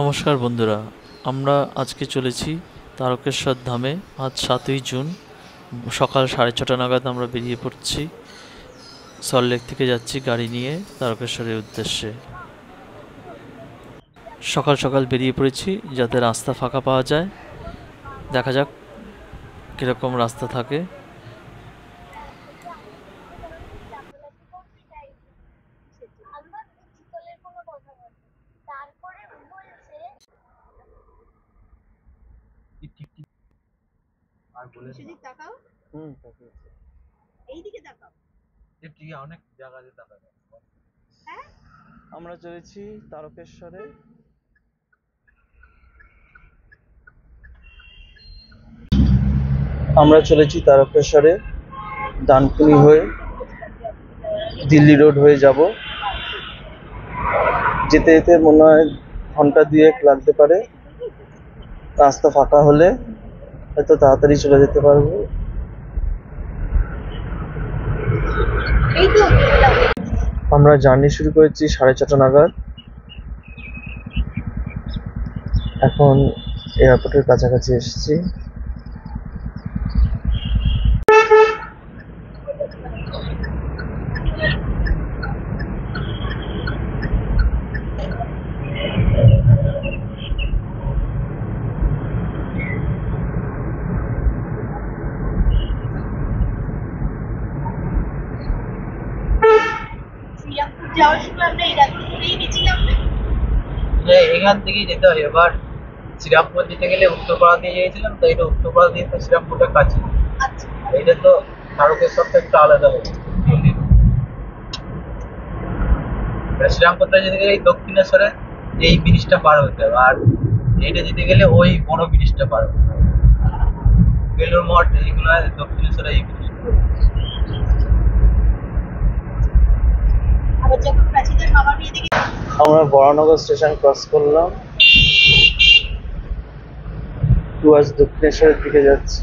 নমস্কার বন্ধুরা, আমরা আজকে চলেছি তারকেশ্বর ধামে। আজ 7ই জুন সকাল 6:30 নাগাদ আমরা বেরিয়ে পড়ছি। সল্টলেক থেকে যাচ্ছি গাড়ি নিয়ে তারকেশ্বরের উদ্দেশ্যে। সকাল সকাল বেরিয়ে পড়েছি যাতে রাস্তা ফাঁকা পাওয়া যায়। দেখা যাক কীরকম রাস্তা থাকে। সেদিক তাকাও, এইদিকে তাকাও। অনেক জায়গাতে দেখা যায়। হ্যাঁ, আমরা চলেছি তারকেশ্বরে। ডানকুনি হয়ে দিল্লি রোড হয়ে যাব। যেতে যেতে মনে হয় ঘন্টা দুয়েক লাগতে পারে। রাস্তা ফাঁকা হলে হয়তো তাড়াতাড়ি চলে যেতে পারবো। এই তো পেলাম। আমরা জার্নি শুরু করেছি 4:30 নাগাদ। এখন এয়ারপোর্টের কাছাকাছি এসেছি। শ্রীরামপুর যাওয়ার সময় আমরা এই রাস্তা ধরেই গেছিলাম না? এখান থেকেই যেতে হয়। এবার শ্রীরামপুর যেতে গেলে উত্তরপাড়া দিয়ে গিয়েছিলাম, তো এটা উত্তরপাড়া দিয়ে তো শ্রীরামপুরটা কাছে। আচ্ছা, এটা তো তারকেশ্বরটা একটু আলাদা হবে। শ্রীরামপুরটা যেতে গেলে এই দক্ষিণেশ্বরে এই ব্রিজটা পার হতে হবে, আর এইটা যেতে গেলে ওই বড় ব্রিজটা পার হতে হবে। বেলুর মঠ এইগুলো দক্ষিণেশ্বরে এই ব্রিজ। আবার যখন প্রাচীদের মামার বিয়ে থেকে আমরা বরানগর স্টেশন ক্রস করলাম, টুয়ার্ডস দক্ষিণেশ্বরের দিকে যাচ্ছি।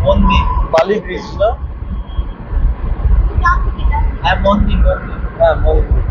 মন্দির, বালি ব্রিজ না? হ্যাঁ মন্দির মন্দির। হ্যাঁ, মন্দির।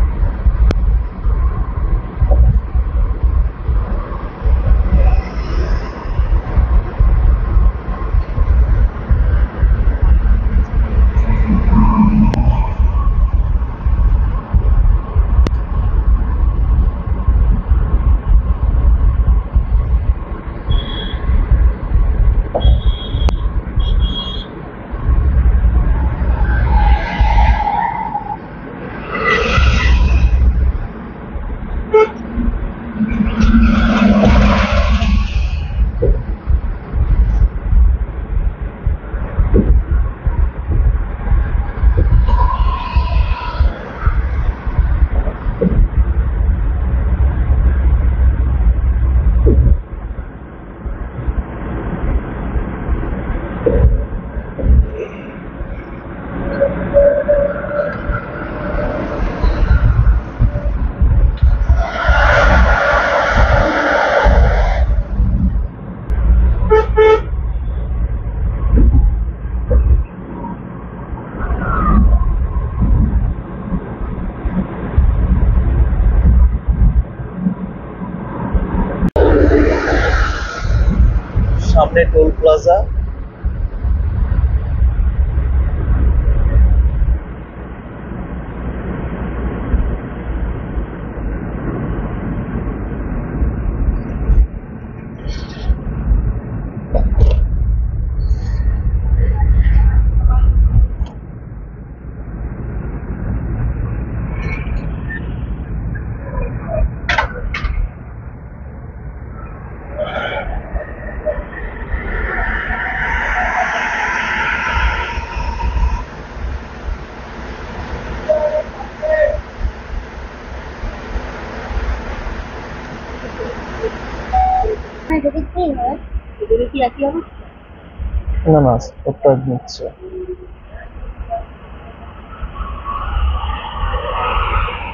না না, ওটা নিচ্ছে।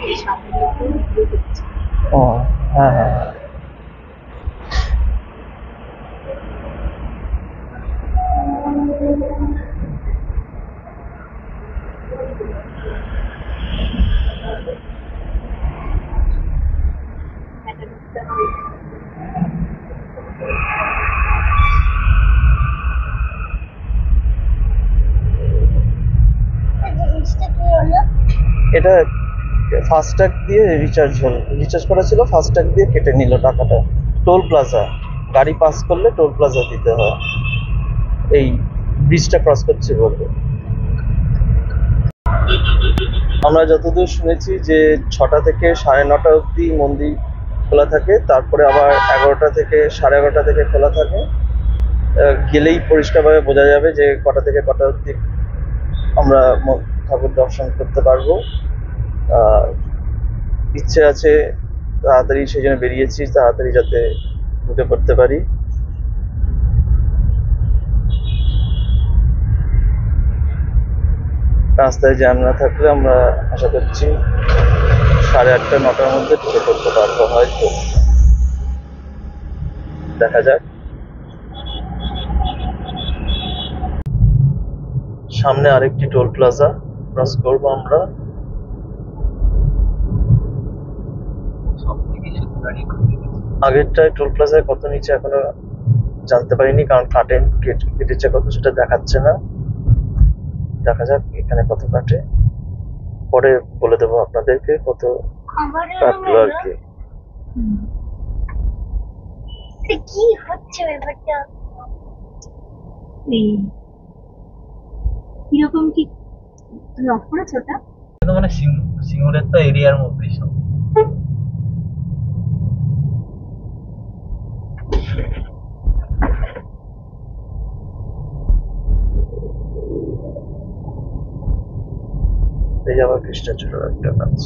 এই সামনে একটু ঘুরে দেখছি। ও হ্যাঁ হ্যাঁ হ্যাঁ। একটা ঢুকতে হবে। জিনিসটা কি হলো? এটা ফাস্ট্যাগ দিয়ে রিচার্জ করা ছিল, ফাস্ট্যাগ দিয়ে কেটে নিল টাকাটা। টোল প্লাজা, গাড়ি পাস করলে টোল প্লাজা দিতে হয়, এই ব্রিজটা ক্রস করছে বলতে। আমরা যতদূর শুনেছি যে 6টা থেকে 9:30 অবধি মন্দির খোলা থাকে, তারপরে আবার 11টা থেকে 11:30 থেকে খোলা থাকে। গেলেই পরিষ্কারভাবে বোঝা যাবে যে কটা থেকে কটা অবধি আমরা ঠাকুর দর্শন করতে পারবো। ইচ্ছে আছে তাড়াতাড়ি, সেই জন্য বেরিয়েছি তাড়াতাড়ি যাতে ঢুকে পড়তে পারি। রাস্তায় জ্যাম না থাকলে আমরা আশা করছি 8:30 9টার মধ্যে ঢুকে পড়তে পারবো হয়তো, দেখা যাক। সামনে আরেকটি টোল প্লাজা ক্রস করবো আমরা। সব থেকে সুন্দরী আগেরটায় টোল প্লাজায় কত নিচে এখনো জানতে পারিনি, কারণ কেটেছে কত সেটা দেখাচ্ছে না। দেখা যাক এখানে কত কাটে, পরে বলে দেবো আপনাদেরকে কত কাটলো আর কি। কি হচ্ছে ব্যাপারটা? কিরকম কি লক করেছো ওটা? মানে সিঙ্গুরের তো এরিয়ার মধ্যেই সব। এই যে আবার কৃষ্ণচূড়ার একটা কাজ।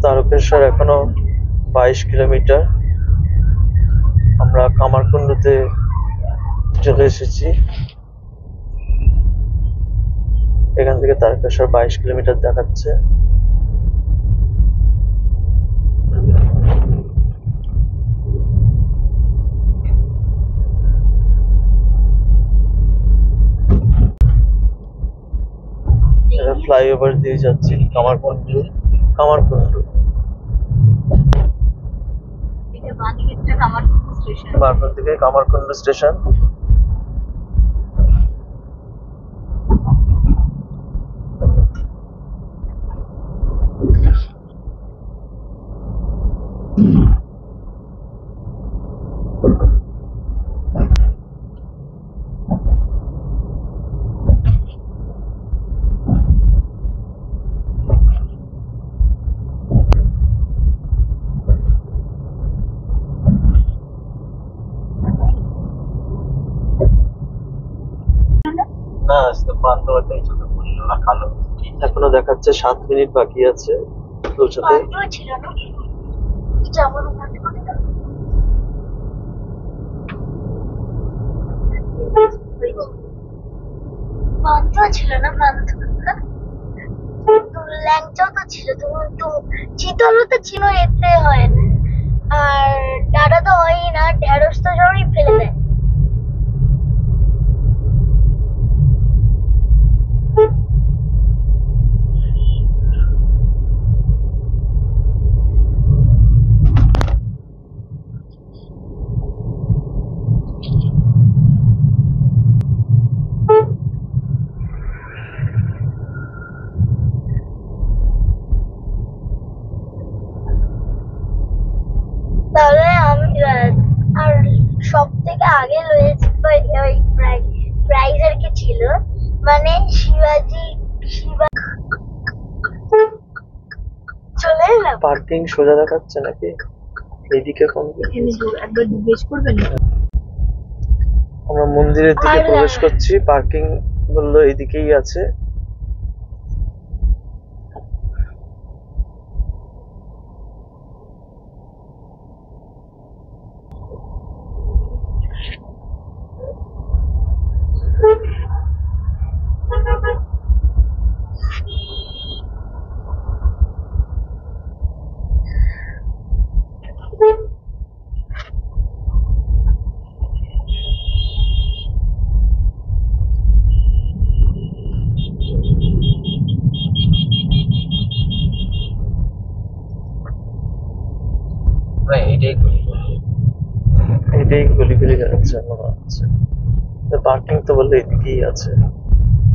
তারকেশ্বর এখনো 22 কিলোমিটার। আমরা কামারকুণ্ডুতে চলে এসেছি। এখান থেকে তারকেশ্বর 22 কিলোমিটার দেখাচ্ছে। ফ্লাইওভার দিয়ে যাচ্ছি কামারকুণ্ডু। এটা বাঁ দিকেরটা কামারকুণ্ডু স্টেশন। বারপুর থেকে কামারকুণ্ডু স্টেশন। না আসতে পান্ডবটাই ছোট করলো না কালো। এখনো দেখাচ্ছে 7 মিনিট বাকি আছে পৌঁছাতে। বান্ধব ছিল না? যেমন বান্ধব ছিল না? বান্ধব ল্যাংচাও তো ছিল, তোমার তো চিতলও তো ছিল, এতে হয় না। আর ডাটা তো হয়ই না, ঢেঁড়স তো জড়ই ফেলে দেয়। গেলাম। পার্কিং সোজা দেখাচ্ছে নাকি এইদিকে কোন দিকে? একবার জিজ্ঞেস করবেন। আমরা মন্দিরের দিকে আর- প্রবেশ করছি, পার্কিং বললো এইদিকেই আছে। আমরা এটাই করি। এইটাই গলি গলি যাচ্ছে মনে হচ্ছে। পার্কিং তো বললো এইদিকেই আছে,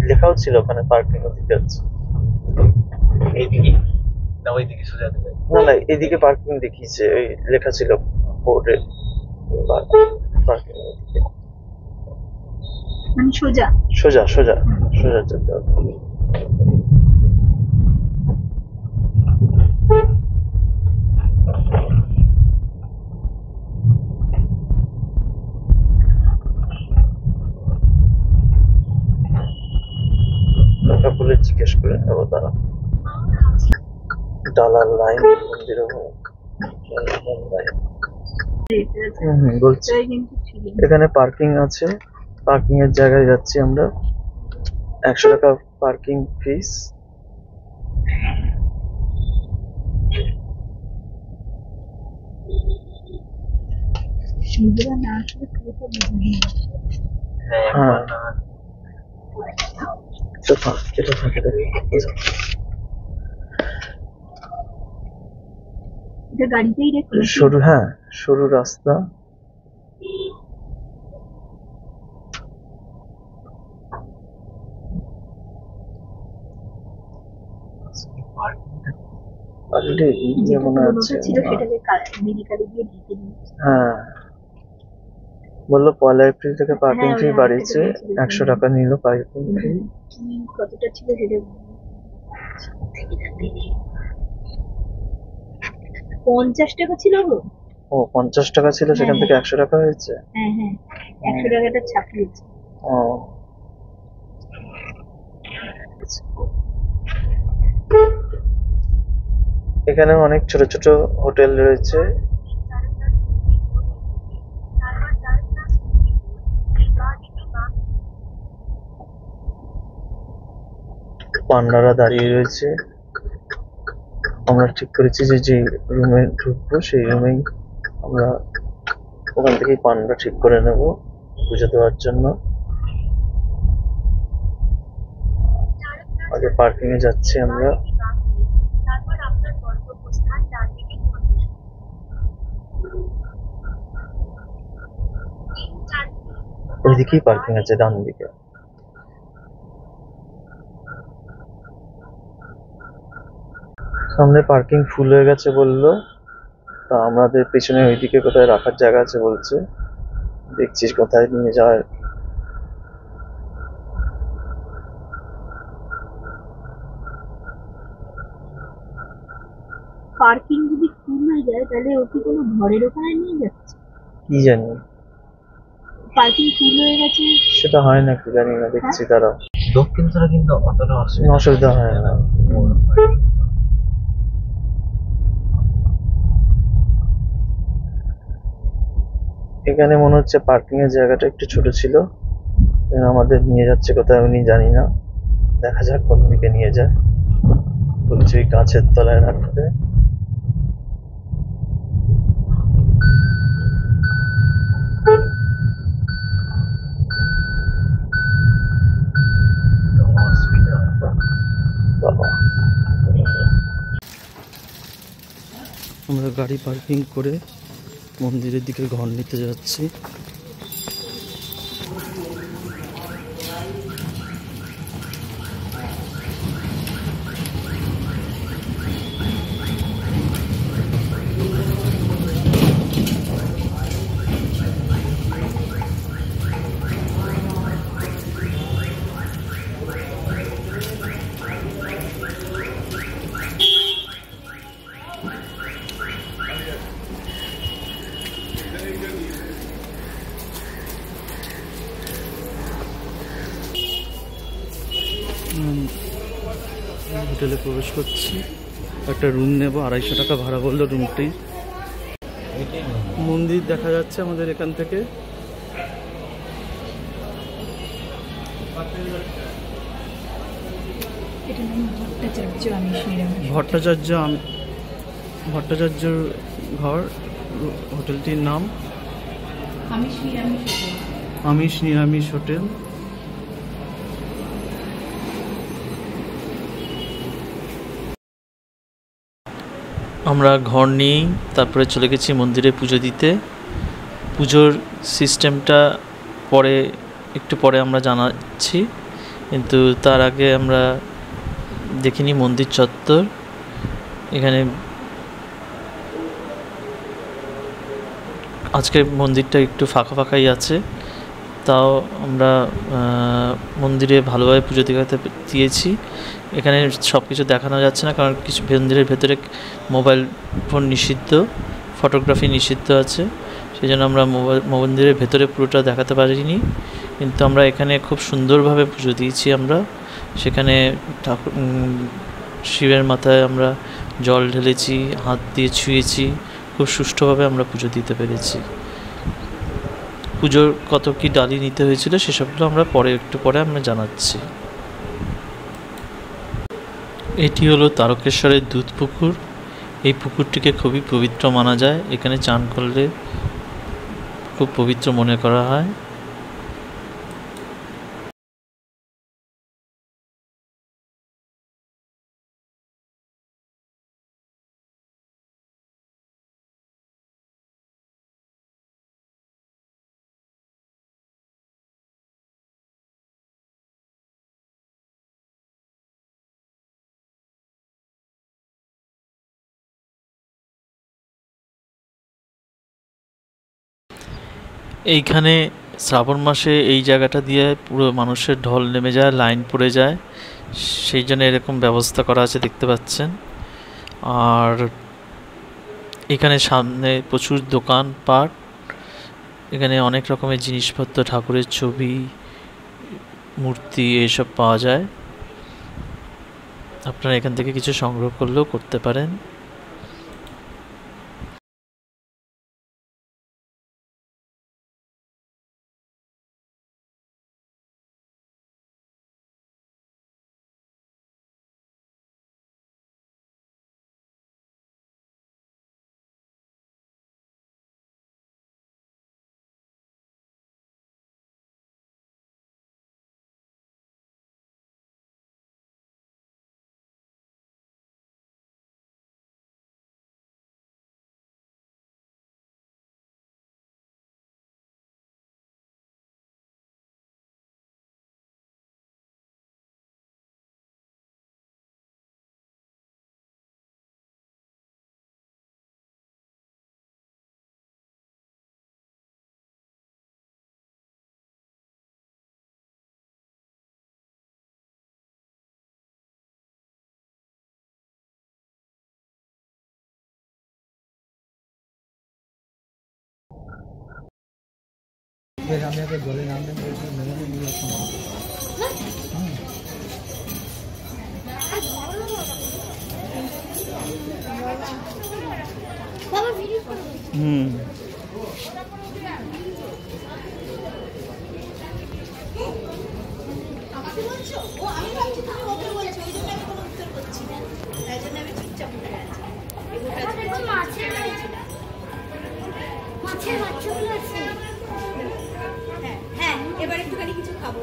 লেখাও ছিল ওখানে পার্কিং ওদিকে আছে। এইদিকে না ওইদিকে সোজা দিকে? না না, এদিকে পার্কিং দেখিয়েছে, ওই লেখা ছিল বোর্ডে পার্কিং এদিকে। মানে সোজা সোজা সোজা সোজা যেতে হবে। টাকা বলে জিজ্ঞেস করে নেবো তারা। ডালার লাইন মন্দির বলছি কিন্তু ছিল। এখানে পার্কিং আছে, পার্কিং এর জায়গায় যাচ্ছি আমরা। 100 টাকা পার্কিং ফিস। সুবিধা না আসলে পুরোটা বুঝিনি। হ্যাঁ যেটা থাকে এটা গাড়িতেই রেখে সরু, হ্যাঁ সরু রাস্তা। অলরেডি ইয়ে মনে হচ্ছে। ছিল সেটাকে মেডিকেলে দিয়ে ঢেকে দিয়েছে। হ্যাঁ বললো 1 এপ্রিল থেকে পার্কিং হ্যাঁ, ফি ওই বাড়িয়েছে, আরেকটা বলেছিল। 100 টাকা নিল পার্কিং ফি। কতটা ছিল সেটা 50 টাকা ছিল গো। ও 50 টাকা ছিল, সেখান থেকে 100 টাকা হয়েছে। হ্যাঁ হ্যাঁ 100 টাকাটা ছাপিয়েছে। ও এখানে অনেক ছোট ছোট হোটেল রয়েছে। পান্ডারা দাঁড়িয়ে রয়েছে। আমরা ঠিক করেছি যে যে রুমে ঢুকবো সেই রুমেই আমরা ওখান থেকেই পান্ডা ঠিক করে নেব পুজো দেওয়ার জন্য। আগে পার্কিং এ যাচ্ছি আমরা। ওইদিকেই পার্কিং আছে, ডান দিকে। সামনে পার্কিং ফুল হয়ে গেছে বললো, তা আমাদের পেছনে ওইদিকে কোথায় রাখার জায়গা আছে বলছে, দেখছিস কোথায় নিয়ে যাওয়ার। পার্কিং যদি ফুল হয়ে যায় তাহলে ও কি কোনো ঘরের ওখানে নিয়ে যাচ্ছে? কি জানি, পার্কিং ফুল হয়ে গেছে সেটা হয় না কি জানি না, দেখছি তারা। দক্ষিণেশ্বরে কিন্তু অতটা অসুবিধা হয় না। এখানে মনে হচ্ছে পার্কিং এর জায়গাটা একটু ছোট ছিল, আমাদের নিয়ে যাচ্ছে কোথায় উনি জানি না, দেখা যাক কোন দিকে নিয়ে যায়। বলছি ওই গাছের তলায় রাখতে। বাবা আমরা গাড়ি পার্কিং করে মন্দিরের দিকে ঘর নিতে যাচ্ছি। হোটেলে প্রবেশ করছি। একটা রুম নেব, 250 টাকা ভাড়া বললো রুমটি। মন্দির দেখা যাচ্ছে আমাদের এখান থেকে। ভট্টাচার্যর ঘর, হোটেলটির নাম আমিষ নিরামিষ হোটেল। আমরা ঘর নিয়েই তারপরে চলে গেছি মন্দিরে পুজো দিতে। পুজোর সিস্টেমটা একটু পরে আমরা জানাচ্ছি, কিন্তু তার আগে আমরা দেখিনি মন্দির চত্বর। এখানে আজকে মন্দিরটা একটু ফাঁকা ফাঁকাই আছে, তাও আমরা মন্দিরে ভালোভাবে পুজো দিয়েছি। এখানে সব কিছু দেখানো যাচ্ছে না, কারণ কিছু মন্দিরের ভেতরে মোবাইল ফোন নিষিদ্ধ, ফটোগ্রাফি নিষিদ্ধ আছে, সেই জন্য আমরা মন্দিরের ভেতরে পুরোটা দেখাতে পারিনি। কিন্তু আমরা এখানে খুব সুন্দরভাবে পুজো দিয়েছি। আমরা সেখানে ঠাকুর শিবের মাথায় আমরা জল ঢেলেছি, হাত দিয়ে ছুঁয়েছি, খুব সুষ্ঠুভাবে আমরা পুজো দিতে পেরেছি। পুজোর কত কি ডালি নিতে হয়েছিল সেসবগুলো আমরা একটু পরে আমরা জানাচ্ছি। এটি হলো তারকেশ্বরের দুধ পুকুর। এই পুকুরটিকে খুবই পবিত্র মানা যায়। এখানে চান করলে খুব পবিত্র মনে করা হয়। এইখানে শ্রাবণ মাসে এই জায়গাটা দিয়ে পুরো মানুষের ঢল নেমে যায়, লাইন পড়ে যায়, সেই জন্য এরকম ব্যবস্থা করা আছে দেখতে পাচ্ছেন। আর এখানে সামনে প্রচুর দোকানপাট, এখানে অনেক রকমের জিনিসপত্র, ঠাকুরের ছবি, মূর্তি এইসব পাওয়া যায়। আপনারা এখান থেকে কিছু সংগ্রহ করলেও করতে পারেন। এবার একটুখানি কিছু খাবো,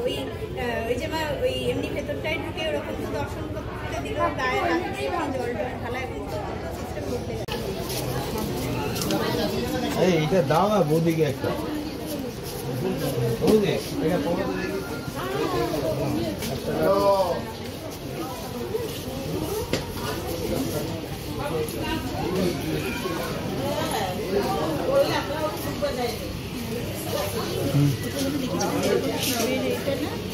ওই যে মা ওই এমনি ভেতরটাই ঢুকে ওরকম তো দর্শন করতে দিল, গায়ে হাত দিয়ে জল ঢালা, এখন তো সিস্টেম বদলে গেছে। এইটা দাও না বৌদিকে একটা, বৌদি এটা কমাতে দেখি।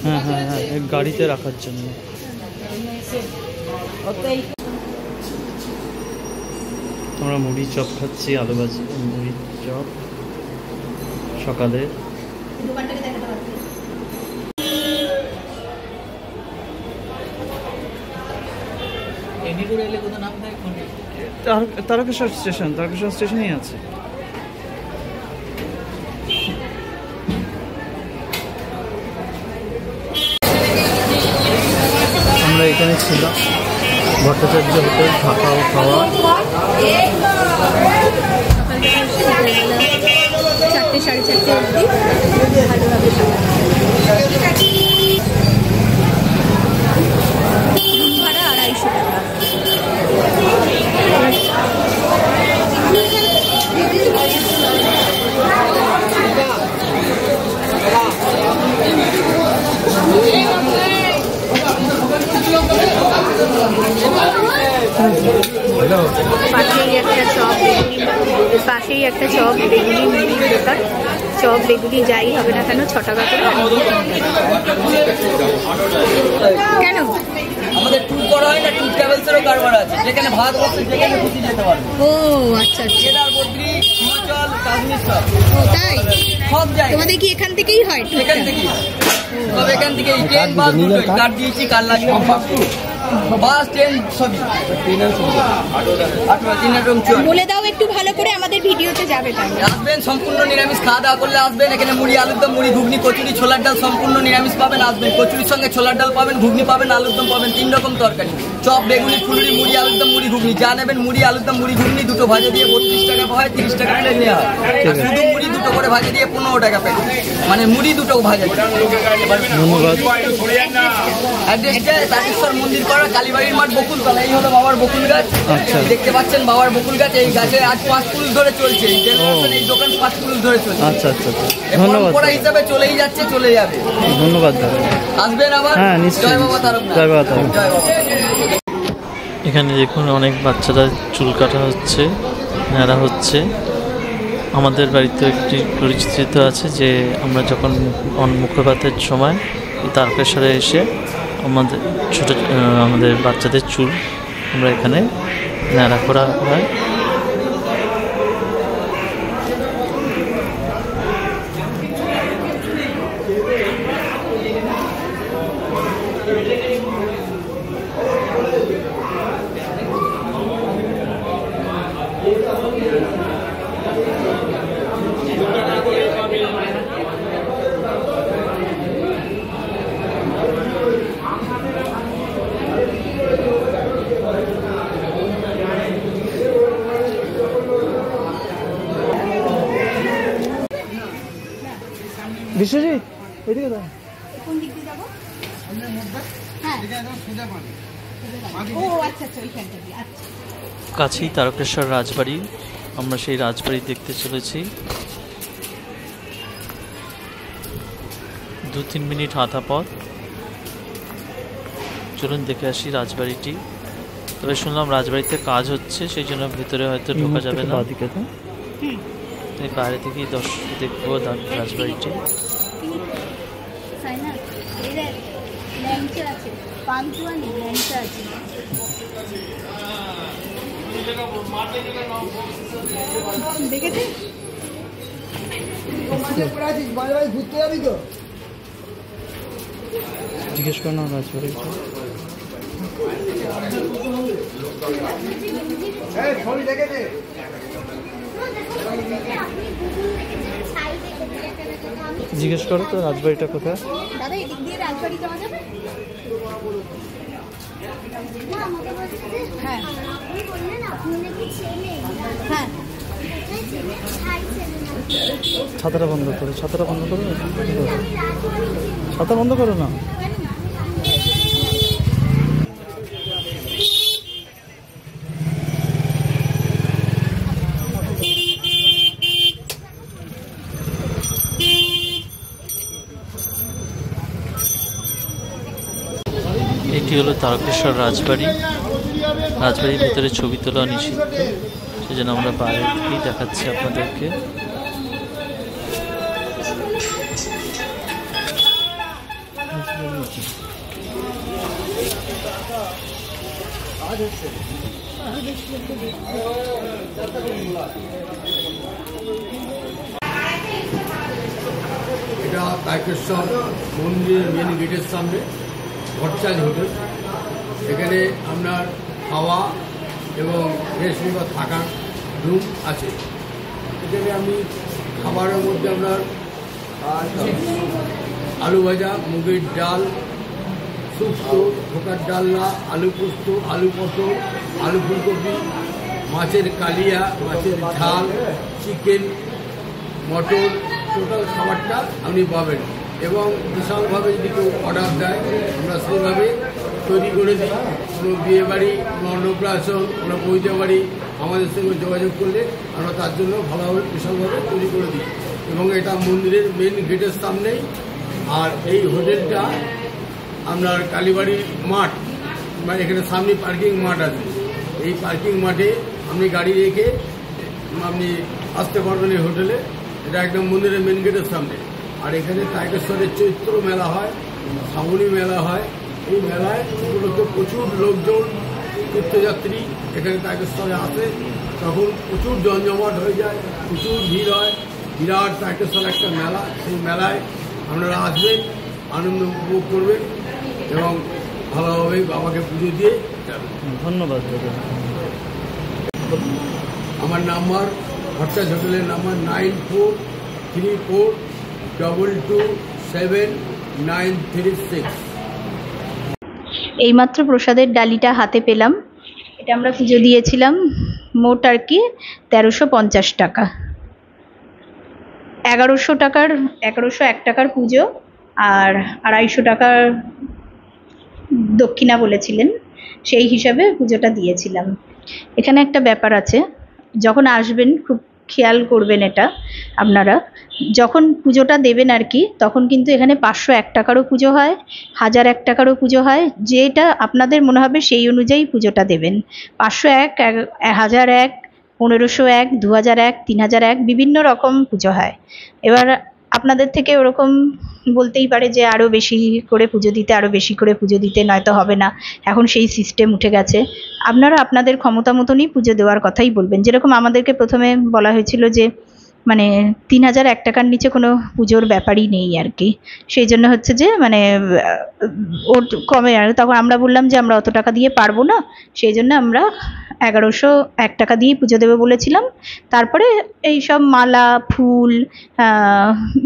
হ্যাঁ হ্যাঁ হ্যাঁ, গাড়িতে রাখার জন্য। আমরা মুড়ি চপ খাচ্ছি, আলু ভাজি, মুড়ি চপ সকালে। তারকেশ্বর স্টেশনেই আছে। আমরা এখানে ছিলাম ভট্টাচার্য হোটেল, থাকা ও খাওয়া। 4টে 4:30 অবধি ভালোভাবে রুম ভাড়া 250 টাকা। পাশেই একটা চপ বেগুনি মুড়ির দোকান। চপ বেগুনি যাই হবে না কেন 6 টাকা করে। কেন আমাদের ট্যুর করা হয় না, ট্যুর ট্রাভেলসেরও কারবার আছে, যেখানে ভাত বসে যেখানে খুশি যেতে পারবে। ও আচ্ছা আচ্ছা, কেদার, বদ্রী, হিমাচল, কাশ্মীর সব তাই সব জায়গায় তোমাদের কি এখান থেকেই হয়? এখান থেকেই সব, এখান থেকে ট্রেন বাস দুটোই কার্ড দিয়েছি, কার লাগবে বাস ট্রেন সবই। বলে দাও একটু ভালো করে, আমাদের ভিডিওতে যাবে। তাই আসবেন, সম্পূর্ণ নিরামিষ খাওয়া দাওয়া করলে আসবেন। এখানে মুড়ি, আলুর দম, মুড়ি, ঘুগনি, কচুরি, ছোলার ডাল সম্পূর্ণ নিরামিষ পাবেন। আসবেন, কচুরির সঙ্গে ছোলার ডাল পাবেন, ঘুগনি পাবেন, আলুর দম পাবেন, 3 রকম তরকারি, চপ, বেগুনি, ফুলুরি, মুড়ি, আলুর দম, মুড়ি, ঘুগনি যা নেবেন। মুড়ি, আলুর দম, মুড়ি, ঘুগনি দুটো ভাজা দিয়ে 32 টাকা হয়, 30 টাকা প্লেট নেওয়া হয়। আর শুধু মুড়ি দুটো করে ভাজা দিয়ে 15 টাকা প্লেট, মানে মুড়ি দুটো ভাজা। ধন্যবাদ। অ্যাড্রেসটা তারকেশ্বর মন্দির করা, কালীবাড়ির মাঠ, বকুলতলা। এই হলো বাবার বকুল গাছ, দেখতে পাচ্ছেন বাবার বকুল গাছ। এই গাছে আজ 5 পুরুষ ধরে চলছে, এই দোকান 5 পুরুষ ধরে চলছে। আচ্ছা আচ্ছা, ধন্যবাদ। পরম্পরা হিসাবে চলেই যাচ্ছে, চলে যাবে। ধন্যবাদ দাদা। আসবেন আবার। হ্যাঁ নিশ্চয়ই। জয় বাবা তারকনাথ। জয় বাবা তারকনাথ। জয় বাবা। এখানে দেখুন অনেক বাচ্চারা চুল কাটা হচ্ছে, নেড়া হচ্ছে। আমাদের বাড়িতে একটি পরিচিত আছে যে আমরা যখন মুখপাতের সময় তারকেশ্বরে এসে আমাদের বাচ্চাদের চুল আমরা এখানে নেড়া করা হয়। বিশ্বজিৎ এদিকে দাও। কোন দিক দিয়ে যাবো? হ্যাঁ ও আচ্ছা আচ্ছা, ওইখানটা দিয়ে। আচ্ছা, কাছেই তারকেশ্বর রাজবাড়ি, আমরা সেই রাজবাড়ি দেখতে চলেছি। 2-3 মিনিট হাঁটা পথ, চলুন দেখে আসি রাজবাড়িটি। তবে শুনলাম রাজবাড়িতে কাজ হচ্ছে, সেই জন্য ভিতরে হয়তো ঢোকা যাবে না, তাই বাইরে থেকেই দেখবো রাজবাড়িটি। দেখেছি জিজ্ঞেস করো না রাজবাড়িটা। জিজ্ঞেস করো তো রাজবাড়িটা কোথায়। দাদা এদিক দিয়ে রাজবাড়ি যাওয়া যাবে? হ্যাঁ হ্যাঁ, ছাতাটা বন্ধ করো, ছাতাটা বন্ধ করো, ছাতা বন্ধ করো না। এটি হলো তারকেশ্বর রাজবাড়ি। রাজবাড়ির ভিতরে ছবি তোলা নিষিদ্ধ, সেজন্য আমরা বাইরে থেকেই দেখাচ্ছি আপনাদেরকে। এটা তারকেশ্বর মন্দিরের মেন গেটের সামনে ভট্টাচার্য হোটেল। এখানে আপনার খাওয়া এবং রেস্ট বা থাকার রুম আছে। এখানে আমি খাবারের মধ্যে আপনার চিপস, আলু ভাজা, মুগের ডাল, শুক্তো, ধোকার ডালনা, আলু পোস্ত, আলু পটল, আলু ফুলকপি, মাছের কালিয়া, মাছের ঝাল, চিকেন, মটন, টোটাল খাবারটা আপনি পাবেন। এবং বিশালভাবে যদি কেউ অর্ডার দেয় আমরা সেইভাবে তৈরি করে দিই। কোনো বিয়েবাড়ি, কোনো অন্নপ্রাশন, কোনো পৈতে বাড়ি আমাদের সঙ্গে যোগাযোগ করলে আমরা তার জন্য ভালোভাবে বিশালভাবে তৈরি করে দিই। এবং এটা মন্দিরের মেন গেটের সামনেই। আর এই হোটেলটা আপনার কালীবাড়ির মাঠ, মানে এখানে সামনে পার্কিং মাঠ আছে। এই পার্কিং মাঠে আপনি গাড়ি রেখে আপনি আসতে পারবেন এই হোটেলে। এটা একদম মন্দিরের মেন গেটের সামনে। আর এখানে তারকেশ্বরের চৈত্র মেলা হয়, শ্রাবণী মেলা হয়। এই মেলায় মূলত প্রচুর লোকজন, তীর্থযাত্রী এখানে তারকেশ্বরে আসে, তখন প্রচুর জমজমাট হয়ে যায়, প্রচুর ভিড় হয়। বিরাট তারকেশ্বর একটা মেলা। সেই মেলায় আপনারা আসবেন, আনন্দ উপভোগ করবেন এবং ভালোভাবে বাবাকে পুজো দিয়ে যাবেন। ধন্যবাদ দাদা। আমার নাম্বার, ভট্টাচ হোটেলের নাম্বার 9434227936। এইমাত্র প্রসাদের ডালিটা হাতে পেলাম। এটা আমরা পুজো দিয়েছিলাম মোট আর কি 1350 টাকা। 1101 টাকার পুজো আর 250 টাকার দক্ষিণা বলেছিলেন, সেই হিসাবে পুজোটা দিয়েছিলাম। এখানে একটা ব্যাপার আছে, যখন আসবেন খুব খেয়াল করবেন এটা। আপনারা যখন পুজোটা দেবেন আর কি, তখন কিন্তু এখানে 501 টাকারও পুজো হয়, 1001 টাকারও পুজো হয়। যেটা আপনাদের মনে হবে সেই অনুযায়ী পুজোটা দেবেন। 501, 1001, 1501, 2001, 3001 বিভিন্ন রকম পুজো হয়। এবার আপনাদের থেকে ওরকম বলতেই পারে যে আরও বেশি করে পুজো দিতে, আরও বেশি করে পুজো দিতে, নয়তো হবে না। এখন সেই সিস্টেম উঠে গেছে। আপনারা আপনাদের ক্ষমতা মতনই পুজো দেওয়ার কথাই বলবেন। যেরকম আমাদেরকে প্রথমে বলা হয়েছিল যে মানে 3001 টাকার নিচে কোনো পুজোর ব্যাপারই নেই আর কি। সেই জন্য হচ্ছে যে মানে ওর কমে, আর তখন আমরা বললাম যে আমরা অত টাকা দিয়ে পারবো না, সেই জন্য আমরা 1101 টাকা দিয়ে পুজো দেবো বলেছিলাম। তারপরে এই সব মালা, ফুল,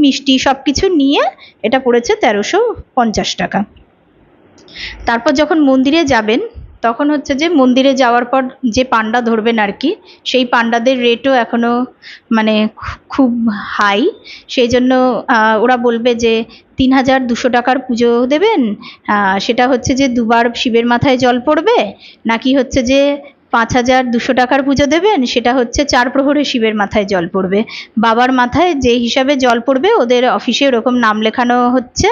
মিষ্টি সব কিছু নিয়ে এটা পড়েছে 1350 টাকা। তারপর যখন মন্দিরে যাবেন তখন হচ্ছে যে মন্দিরে যাওয়ার পর যে পান্ডা ধরবেন আর কি, সেই পান্ডাদের রেটও এখনও মানে খুব হাই। সেই জন্য ওরা বলবে যে 3200 টাকার পুজো দেবেন, সেটা হচ্ছে যে দুবার শিবের মাথায় জল পড়বে, নাকি হচ্ছে যে 5200 টাকার পুজো দেবেন, সেটা হচ্ছে 4 প্রহরে শিবের মাথায় জল পড়বে। বাবার মাথায় যে হিসাবে জল পড়বে ওদের অফিসে ওরকম নাম লেখানো হচ্ছে।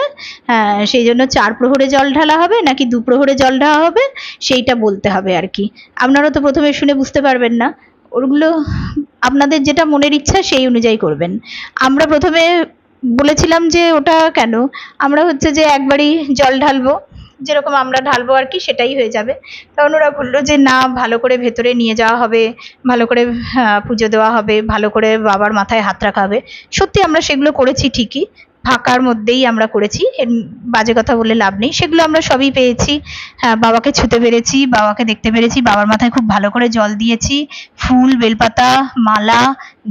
সেই জন্য 4 প্রহরে জল ঢালা হবে নাকি 2 প্রহরে জল ঢালা হবে সেইটা বলতে হবে আর কি। আপনারা তো প্রথমে শুনে বুঝতে পারবেন না, ওগুলো আপনাদের যেটা মনের ইচ্ছা সেই অনুযায়ী করবেন। আমরা প্রথমে বলেছিলাম যে ওটা কেন, আমরা হচ্ছে যে একবারই জল ঢালবো, যেরকম আমরা ঢালবো আর কি সেটাই হয়ে যাবে। তখন ওরা বললো যে না, ভালো করে ভেতরে নিয়ে যাওয়া হবে, ভালো করে পুজো দেওয়া হবে, ভালো করে বাবার মাথায় হাত রাখা হবে। সত্যি আমরা সেগুলো করেছি ঠিকই, ফাঁকার মধ্যেই আমরা করেছি, বাজে কথা বলে লাভ নেই। সেগুলো আমরা সবই পেয়েছি, বাবাকে ছুতে পেরেছি, বাবাকে দেখতে পেরেছি, বাবার মাথায় খুব ভালো করে জল দিয়েছি, ফুল, বেলপাতা, মালা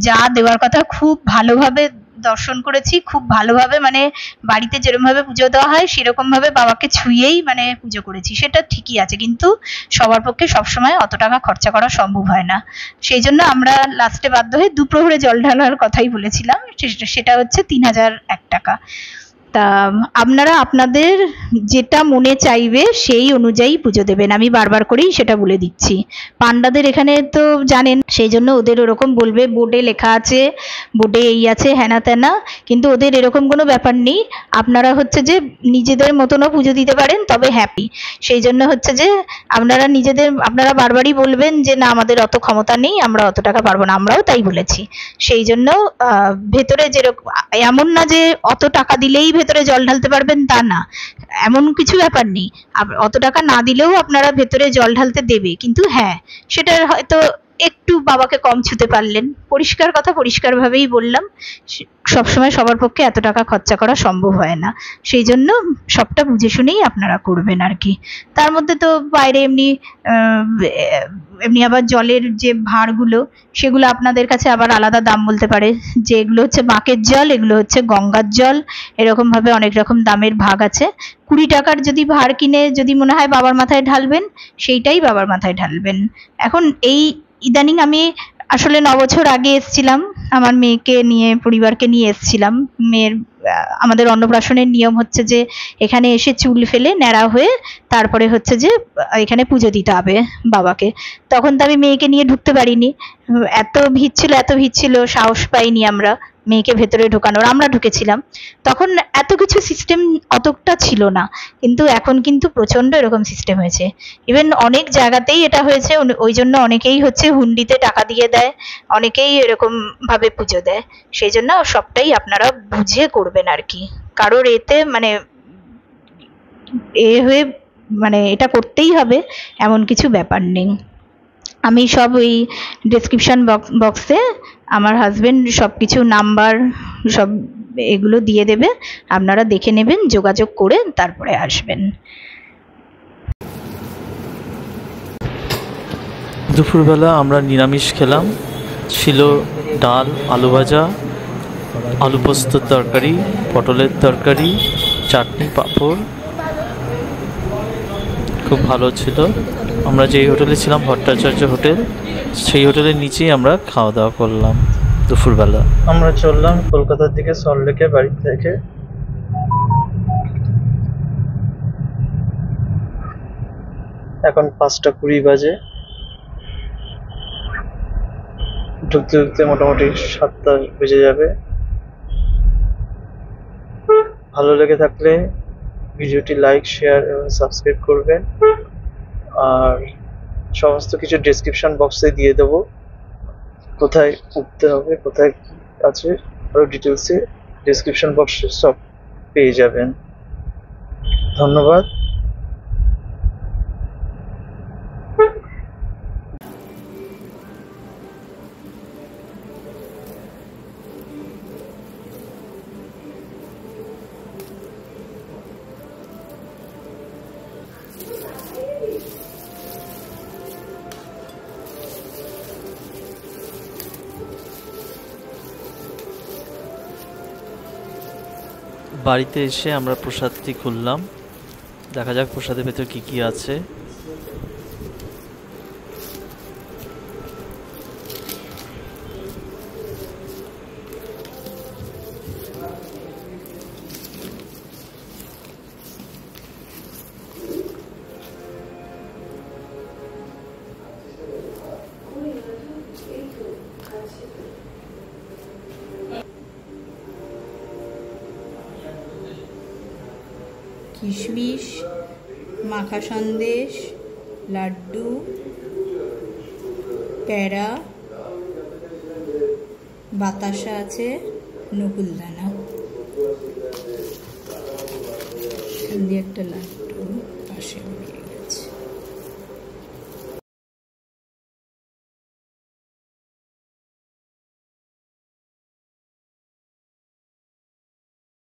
যা দেওয়ার কথা খুব ভালোভাবে দর্শন করেছি, খুব ভালোভাবে মানে বাড়িতে যেরকমভাবে পুজো দেওয়া হয় সেরকমভাবে বাবাকে ছুঁয়েই মানে পুজো করেছি। সেটা ঠিকই আছে, কিন্তু সবার পক্ষে সবসময় অত টাকা খরচা করা সম্ভব হয় না। সেই জন্য আমরা লাস্টে বাধ্য হয়ে 2 প্রহরে জল ঢালার কথাই বলেছিলাম, সেটা হচ্ছে 3001 টাকা। তা আপনারা আপনাদের যেটা মনে চাইবে সেই অনুযায়ী পুজো দেবেন, আমি বারবার করেই সেটা বলে দিচ্ছি। পান্ডাদের এখানে তো জানেন, সেই জন্য ওদের ওরকম বলবে, বোর্ডে লেখা আছে, বোর্ডে এই আছে হ্যানা ত্যানা, কিন্তু ওদের এরকম কোনো ব্যাপার নেই। আপনারা হচ্ছে যে নিজেদের মতনও পুজো দিতে পারেন, তবে হ্যাপি। সেই জন্য হচ্ছে যে আপনারা বারবারই বলবেন যে না আমাদের অত ক্ষমতা নেই, আমরা অত টাকা পারবো না, আমরাও তাই বলেছি। সেই জন্য ভেতরে যেরকম, এমন না যে অত টাকা দিলেই ভেতরে জল ঢালতে পারবেন তা না, এমন কিছু ব্যাপার নেই। অত টাকা না দিলেও আপনারা ভেতরে জল ঢালতে দেবে, কিন্তু হ্যাঁ সেটার হয়তো একটু বাবাকে কম ছুতে পারলেন, পরিষ্কার কথা পরিষ্কারভাবেই বললাম, সবসময় সবার পক্ষে এত টাকা খরচা করা সম্ভব হয় না, সেই জন্য সবটা বুঝে শুনেই আপনারা করবেন আর কি। তার মধ্যে তো বাইরে এমনি আবার জলের যে ভাঁড়গুলো সেগুলো আপনাদের কাছে আবার আলাদা দাম বলতে পারে, যে এগুলো হচ্ছে বাঁকের জল, এগুলো হচ্ছে গঙ্গার জল, এরকম ভাবে অনেক রকম দামের ভাগ আছে। 20 টাকার যদি ভাঁড় কিনে যদি মনে হয় বাবার মাথায় ঢালবেন, সেইটাই বাবার মাথায় ঢালবেন। এখন এই ইদানিং আমি আসলে 9 বছর আগে এসেছিলাম, আমার মেয়েকে নিয়ে, পরিবারকে নিয়ে এসেছিলাম। মেয়ের আমাদের অন্নপ্রাশনের নিয়ম হচ্ছে যে এখানে এসে চুল ফেলে ন্যাড়া হয়ে তারপরে হচ্ছে যে এখানে পুজো দিতে হবে বাবাকে। তখন তো আমি মেয়েকে নিয়ে ঢুকতে পারিনি, এত ভিড় ছিল, সাহস পাইনি আমরা মেয়েকে ভেতরে ঢোকানোর। আমরা ঢুকেছিলাম, তখন এত কিছু সিস্টেম অতটা ছিল না, কিন্তু এখন কিন্তু প্রচন্ড এরকম সিস্টেম হয়েছে। ইভেন অনেক জায়গাতেই এটা হয়েছে, ওই জন্য অনেকেই হচ্ছে হুন্ডিতে টাকা দিয়ে দেয়, অনেকেই এরকম ভাবে পুজো দেয়। সেই জন্য সবটাই আপনারা বুঝে করবেন আর কি, কারোর এতে মানে হয়ে মানে এটা করতেই হবে এমন কিছু ব্যাপার নেই। আমি সব ওই ডেসক্রিপশন বক্সে আমার হাজবেন্ড সব কিছু নাম্বার সব এগুলো দিয়ে দেবে, আপনারা দেখে নেবেন, যোগাযোগ করে তারপরে আসবেন। দুপুরবেলা আমরা নিরামিষ খেলাম, ছিল ডাল, আলু ভাজা, আলু পোস্তর তরকারি, পটলের তরকারি, চাটনি, পাঁপড়, খুব ভালো ছিল। আমরা যেই হোটেলে ছিলাম ভট্টাচার্য হোটেল, সেই হোটেলের নিচেই আমরা খাওয়া দাওয়া করলাম দুপুরবেলা। আমরা চললাম কলকাতার দিকে সল্টলেকের বাড়ি থেকে। এখন 5টা 20 বাজে, ঢুকতে ঢুকতে মোটামুটি 7টা বেজে যাবে। ভালো লেগে থাকলে ভিডিওটি লাইক, শেয়ার এবং সাবস্ক্রাইব করবেন। আর সমস্ত কিছু ডেসক্রিপশন বক্সে দিয়ে দেবো, কোথায় উঠতে হবে, কোথায় কি আছে, আরো ডিটেলসে ডেসক্রিপশন বক্সে সব পেয়ে যাবেন। ধন্যবাদ। বাড়িতে এসে আমরা প্রসাদটি খুললাম, দেখা যাক প্রসাদের ভেতর কি কি আছে। কিশমিশ, মাখা সন্দেশ, লাড্ডু, প্যাড়া, বাতাসা আছে, নকুলদানা, একটা লাড্ডু পাশে।